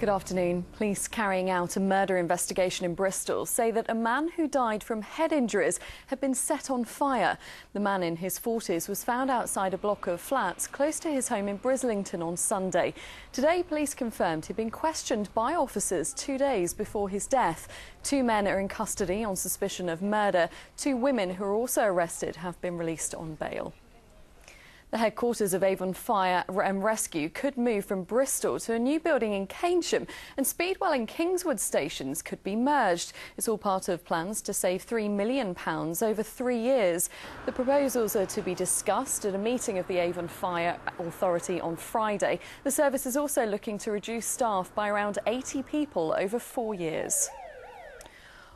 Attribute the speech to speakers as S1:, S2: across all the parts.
S1: Good afternoon. Police carrying out a murder investigation in Bristol say that a man who died from head injuries had been set on fire. The man in his 40s was found outside a block of flats close to his home in Brislington on Sunday. Today, police confirmed he'd been questioned by officers 2 days before his death. 2 men are in custody on suspicion of murder. 2 women who are also arrested have been released on bail. The headquarters of Avon Fire and Rescue could move from Bristol to a new building in Keynsham, and Speedwell and Kingswood stations could be merged. It's all part of plans to save £3 million over 3 years. The proposals are to be discussed at a meeting of the Avon Fire Authority on Friday. The service is also looking to reduce staff by around 80 people over 4 years.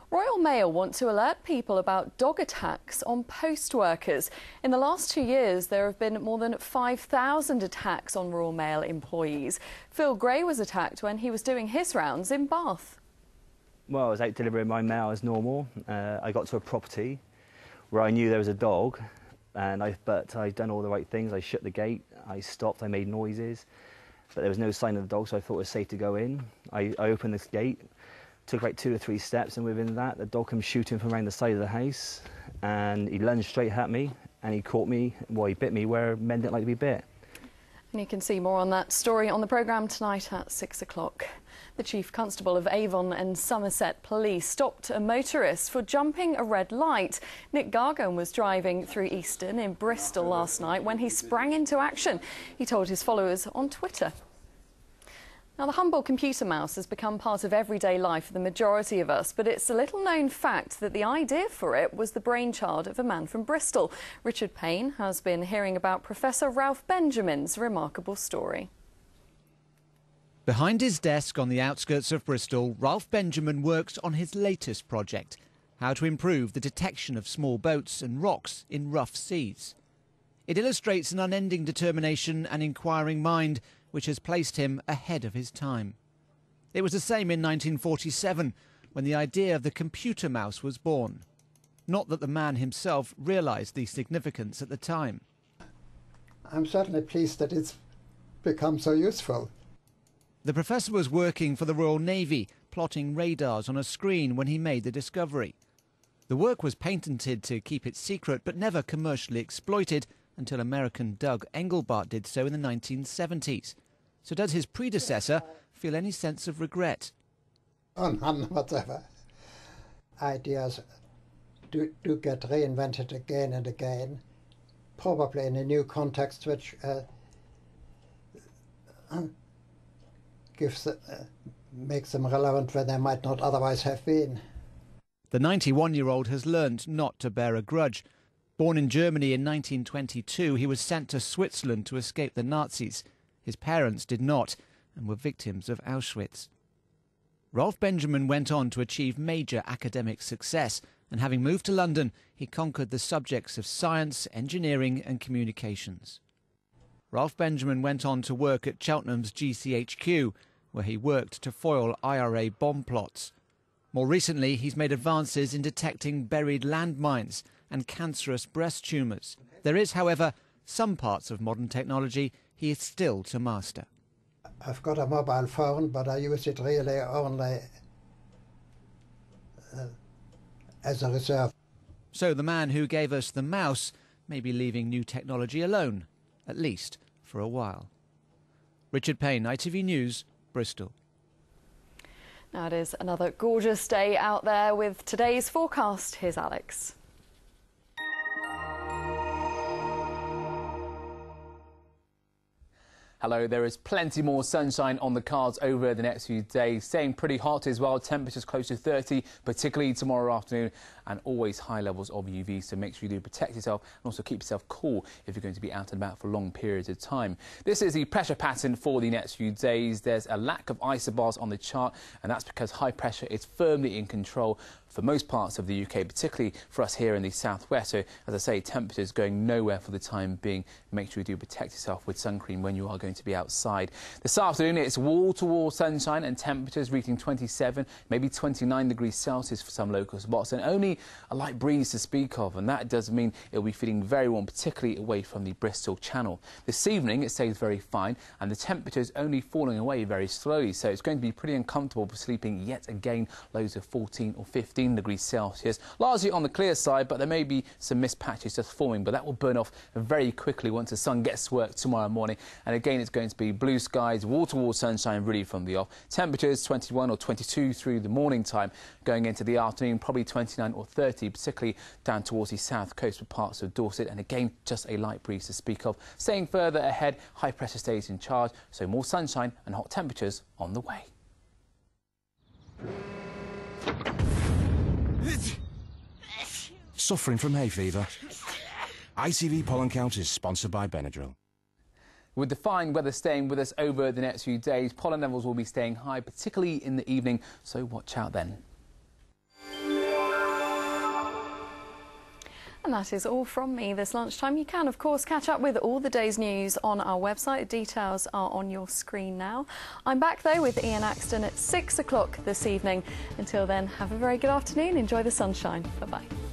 S1: Royal Mail want to alert people about dog attacks on post workers. In the last 2 years, there have been more than 5,000 attacks on Royal Mail employees. Phil Gray was attacked when he was doing his rounds in Bath.
S2: Well, I was out delivering my mail as normal. I got to a property where I knew there was a dog, but I'd done all the right things. I shut the gate, I stopped, I made noises, but there was no sign of the dog, so I thought it was safe to go in. I opened this gate. Took like 2 or 3 steps, and within that, the dog came shooting from around the side of the house, and he lunged straight at me, and he caught me. Well, he bit me where men didn't like to be bit.
S1: And you can see more on that story on the programme tonight at 6 o'clock. The Chief Constable of Avon and Somerset Police stopped a motorist for jumping a red light. Nick Gargan was driving through Easton in Bristol last night when he sprang into action. He told his followers on Twitter. Now, the humble computer mouse has become part of everyday life for the majority of us, but it's a little-known fact that the idea for it was the brainchild of a man from Bristol. Richard Payne has been hearing about Professor Ralph Benjamin's remarkable story.
S3: Behind his desk on the outskirts of Bristol, Ralph Benjamin works on his latest project, how to improve the detection of small boats and rocks in rough seas. It illustrates an unending determination and inquiring mind which has placed him ahead of his time. It was the same in 1947, when the idea of the computer mouse was born. Not that the man himself realised the significance at the time.
S4: I'm certainly pleased that it's become so useful.
S3: The professor was working for the Royal Navy, plotting radars on a screen when he made the discovery. The work was patented to keep it secret, but never commercially exploited until American Doug Engelbart did so in the 1970s. So does his predecessor feel any sense of regret?
S4: Oh, none whatever. Ideas do get reinvented again and again, probably in a new context which makes them relevant where they might not otherwise have been.
S3: The 91-year-old has learnt not to bear a grudge. Born in Germany in 1922, he was sent to Switzerland to escape the Nazis. His parents did not and were victims of Auschwitz. Ralph Benjamin went on to achieve major academic success, and having moved to London, he conquered the subjects of science, engineering and communications. Ralph Benjamin went on to work at Cheltenham's GCHQ, where he worked to foil IRA bomb plots. More recently, he's made advances in detecting buried landmines and cancerous breast tumours. There is, however, some parts of modern technology he is still to master.
S4: I've got a mobile phone, but I use it really only as a reserve.
S3: So the man who gave us the mouse may be leaving new technology alone, at least for a while. Richard Payne, ITV News, Bristol.
S1: Now it is another gorgeous day out there with today's forecast. Here's Alex.
S5: Hello, there is plenty more sunshine on the cards over the next few days, staying pretty hot as well, temperatures close to 30, particularly tomorrow afternoon, and always high levels of UV, so make sure you do protect yourself and also keep yourself cool if you're going to be out and about for long periods of time. This is the pressure pattern for the next few days. There's a lack of isobars on the chart, and that's because high pressure is firmly in control for most parts of the UK, particularly for us here in the southwest. So, as I say, temperatures going nowhere for the time being. Make sure you do protect yourself with sun cream when you are going to be outside. This afternoon, it's wall-to-wall sunshine and temperatures reaching 27, maybe 29 degrees Celsius for some local spots, and only a light breeze to speak of, and that does mean it'll be feeling very warm, particularly away from the Bristol Channel. This evening, it stays very fine, and the temperatures only falling away very slowly, so it's going to be pretty uncomfortable for sleeping yet again. Lows of 14 or 15 degrees Celsius. Largely on the clear side, but there may be some mist patches just forming, but that will burn off very quickly once the sun gets to work tomorrow morning. And again, it's going to be blue skies, wall-to-wall sunshine really from the off. Temperatures 21 or 22 through the morning time. Going into the afternoon, probably 29 or 30, particularly down towards the south coast for parts of Dorset. And again, just a light breeze to speak of. Staying further ahead, high pressure stays in charge, so more sunshine and hot temperatures on the way.
S6: Suffering from hay fever? ITV Pollen Count is sponsored by Benadryl.
S5: With the fine weather staying with us over the next few days, pollen levels will be staying high, particularly in the evening, so watch out then.
S1: And that is all from me this lunchtime. You can, of course, catch up with all the day's news on our website. Details are on your screen now. I'm back, though, with Ian Axton at 6 o'clock this evening. Until then, have a very good afternoon. Enjoy the sunshine. Bye-bye.